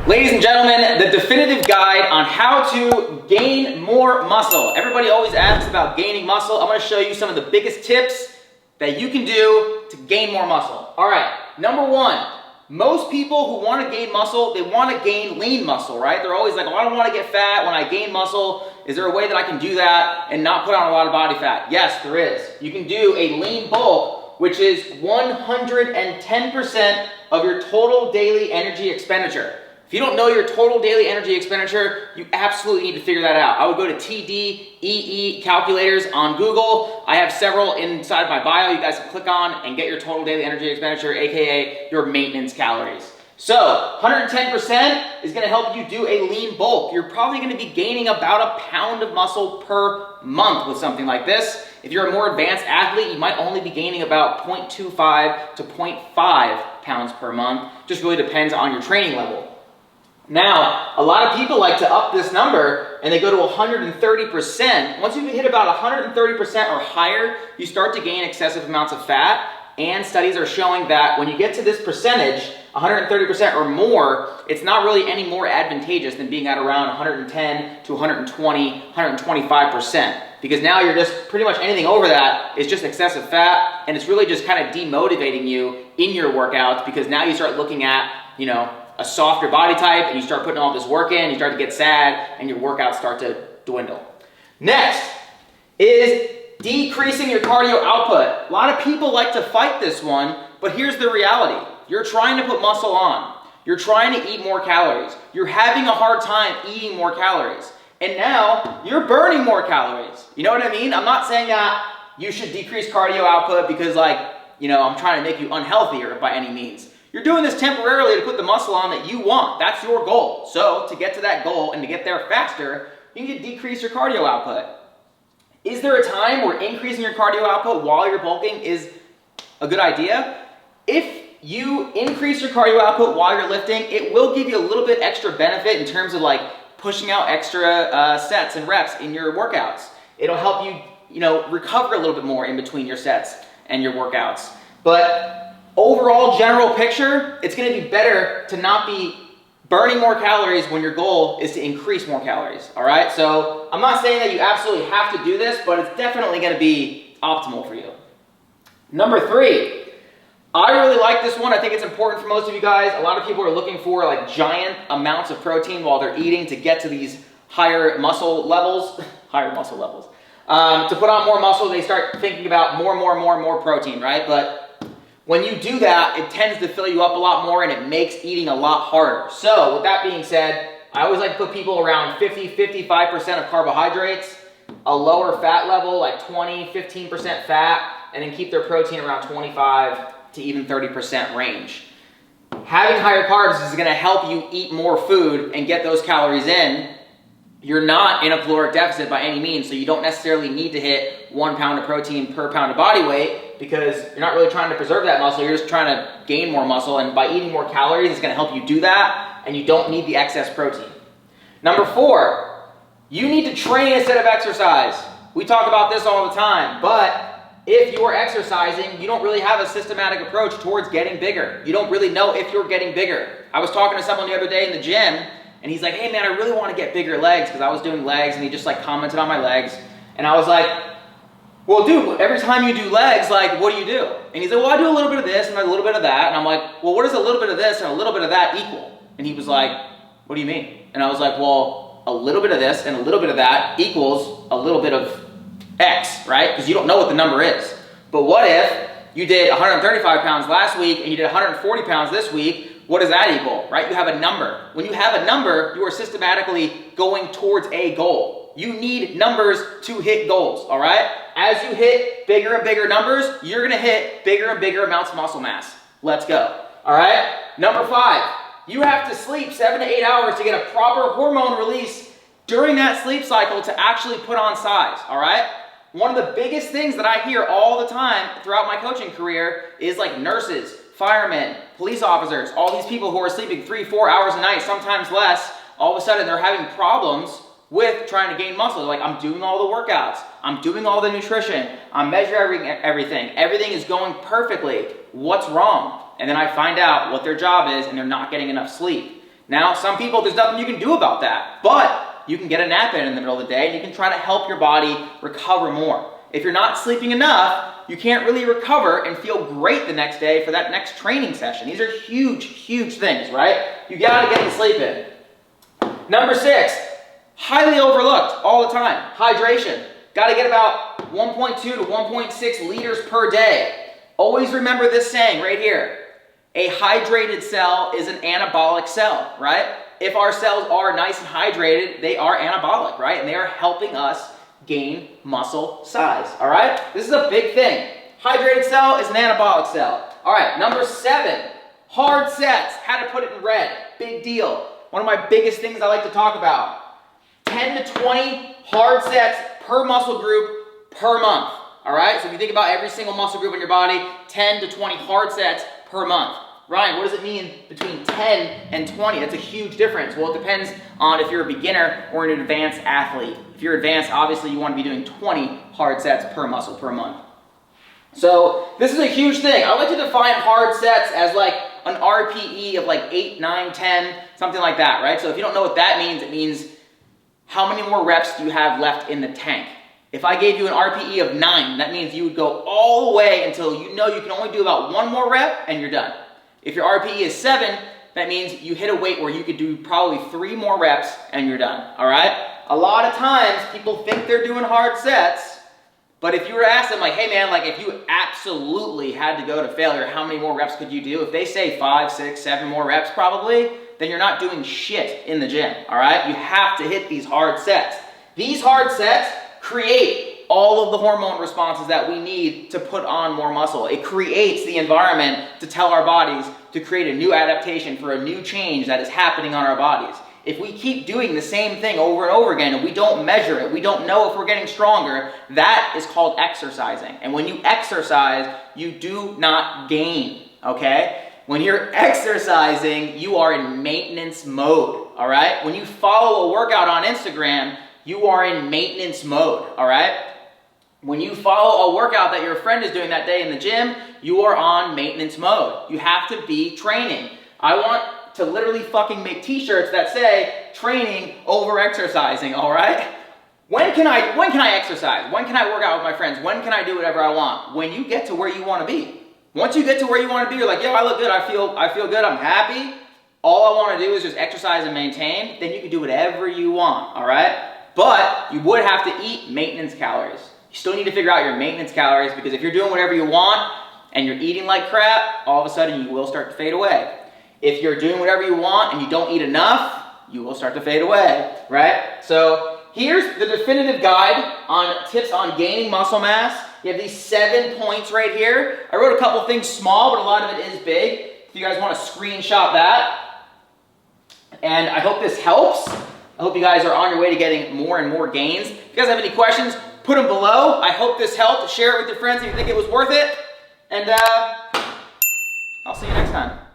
Ladies and gentlemen, the definitive guide on how to gain more muscle. Everybody always asks about gaining muscle. I'm going to show you some of the biggest tips that you can do to gain more muscle. All right, number one, most people who want to gain muscle, they want to gain lean muscle, right? They're always like, oh, I don't want to get fat when I gain muscle. Is there a way that I can do that and not put on a lot of body fat? Yes, there is. You can do a lean bulk, which is 110% of your total daily energy expenditure. If you don't know your total daily energy expenditure, you absolutely need to figure that out. I would go to TDEE calculators on Google. I have several inside my bio you guys can click on and get your total daily energy expenditure, aka your maintenance calories. So 110% is going to help you do a lean bulk. You're probably going to be gaining about a pound of muscle per month with something like this. If you're a more advanced athlete, you might only be gaining about 0.25 to 0.5 pounds per month. Just really depends on your training level. Now, a lot of people like to up this number and they go to 130%. Once you hit about 130% or higher, you start to gain excessive amounts of fat. And studies are showing that when you get to this percentage, 130% or more, it's not really any more advantageous than being at around 110 to 120, 125%. Because now you're just pretty much anything over that is just excessive fat, and it's really just kind of demotivating you in your workouts because now you start looking at, a softer body type and you start putting all this work in, you start to get sad, and your workouts start to dwindle. Next is decreasing your cardio output. A lot of people like to fight this one, but here's the reality. You're trying to put muscle on. You're trying to eat more calories. You're having a hard time eating more calories. And now you're burning more calories. You know what I mean? I'm not saying that you should decrease cardio output because I'm trying to make you unhealthier by any means. You're doing this temporarily to put the muscle on that you want. That's your goal. So to get to that goal and to get there faster, you need to decrease your cardio output. Is there a time where increasing your cardio output while you're bulking is a good idea? If you increase your cardio output while you're lifting, it will give you a little bit extra benefit in terms of pushing out extra sets and reps in your workouts. It'll help you, recover a little bit more in between your sets and your workouts. But overall general picture, it's going to be better to not be burning more calories when your goal is to increase more calories, all right? So I'm not saying that you absolutely have to do this, but it's definitely going to be optimal for you. Number 3, I really like this one. I think it's important for most of you guys. A lot of people are looking for giant amounts of protein while they're eating to get to these higher muscle levels. To put on more muscle, they start thinking about more protein, right? But when you do that, it tends to fill you up a lot more and it makes eating a lot harder. So with that being said, I always like to put people around 50-55% of carbohydrates, a lower fat level, 20-15% fat, and then keep their protein around 25 to even 30% range. Having higher carbs is going to help you eat more food and get those calories in. You're not in a caloric deficit by any means, so you don't necessarily need to hit 1 pound of protein per pound of body weight because you're not really trying to preserve that muscle, you're just trying to gain more muscle, and by eating more calories, it's going to help you do that, and you don't need the excess protein. Number 4, you need to train instead of exercise. We talk about this all the time, but if you're exercising, you don't really have a systematic approach towards getting bigger. You don't really know if you're getting bigger. I was talking to someone the other day in the gym, and he's like, hey man, I really want to get bigger legs because I was doing legs, and he just commented on my legs. And I was like, well dude, every time you do legs, what do you do? And he's like, well, I do a little bit of this and a little bit of that. And I'm like, well, what does a little bit of this and a little bit of that equal? And he was like, what do you mean? And I was like, well, a little bit of this and a little bit of that equals a little bit of X, right? Because you don't know what the number is. But what if you did 135 pounds last week and you did 140 pounds this week? What does that equal, right? You have a number. When you have a number, you are systematically going towards a goal. You need numbers to hit goals, all right? As you hit bigger and bigger numbers, you're going to hit bigger and bigger amounts of muscle mass. Let's go, all right? Number 5, you have to sleep 7 to 8 hours to get a proper hormone release during that sleep cycle to actually put on size, all right? One of the biggest things that I hear all the time throughout my coaching career is nurses, firemen, police officers, all these people who are sleeping 3-4 hours a night, sometimes less, all of a sudden they're having problems with trying to gain muscle. They're like, I'm doing all the workouts, I'm doing all the nutrition, I'm measuring everything is going perfectly. What's wrong? And then I find out what their job is and they're not getting enough sleep. Now, some people, there's nothing you can do about that, but you can get a nap in the middle of the day and you can try to help your body recover more. If you're not sleeping enough, you can't really recover and feel great the next day for that next training session. These are huge, huge things, right? You gotta get the sleep in. Number 6, highly overlooked all the time, hydration. Gotta get about 1.2 to 1.6 liters per day. Always remember this saying right here. A hydrated cell is an anabolic cell, right? If our cells are nice and hydrated, they are anabolic, right? And they are helping us gain muscle size, all right? This is a big thing. Hydrated cell is an anabolic cell. All right, number 7, hard sets. How to put it in red, big deal. One of my biggest things I like to talk about. 10 to 20 hard sets per muscle group per month, all right? So if you think about every single muscle group in your body, 10 to 20 hard sets per month. Ryan, what does it mean between 10 and 20? That's a huge difference. Well, it depends on if you're a beginner or an advanced athlete. If you're advanced, obviously you want to be doing 20 hard sets per muscle per month. So this is a huge thing. I like to define hard sets as like an RPE of like 8, 9, 10, something like that, right? So if you don't know what that means, it means how many more reps do you have left in the tank? If I gave you an RPE of 9, that means you would go all the way until you know you can only do about 1 more rep and you're done. If your RPE is 7, that means you hit a weight where you could do probably 3 more reps and you're done, all right? A lot of times people think they're doing hard sets, but if you were to ask them like, hey man, like if you absolutely had to go to failure, how many more reps could you do? If they say 5, 6, 7 more reps probably, then you're not doing shit in the gym, all right? You have to hit these hard sets. These hard sets create all of the hormone responses that we need to put on more muscle. It creates the environment to tell our bodies to create a new adaptation for a new change that is happening on our bodies. If we keep doing the same thing over and over again and we don't measure it, we don't know if we're getting stronger, that is called exercising. And when you exercise, you do not gain, okay? When you're exercising, you are in maintenance mode, all right? When you follow a workout on Instagram, you are in maintenance mode, all right? When you follow a workout that your friend is doing that day in the gym, you are on maintenance mode. You have to be training. I want to literally fucking make t-shirts that say training over exercising, all right? When can I exercise? When can I work out with my friends? When can I do whatever I want? When you get to where you want to be. Once you get to where you want to be, you're like, yo, I look good, I feel good, I'm happy. All I want to do is just exercise and maintain. Then you can do whatever you want, all right? But you would have to eat maintenance calories. You still need to figure out your maintenance calories because if you're doing whatever you want and you're eating like crap, all of a sudden you will start to fade away. If you're doing whatever you want and you don't eat enough, you will start to fade away, right? So here's the definitive guide on tips on gaining muscle mass. You have these 7 points right here. I wrote a couple things small, but a lot of it is big. If you guys want to screenshot that. And I hope this helps. I hope you guys are on your way to getting more and more gains. If you guys have any questions, put them below. I hope this helped. Share it with your friends if you think it was worth it. And I'll see you next time.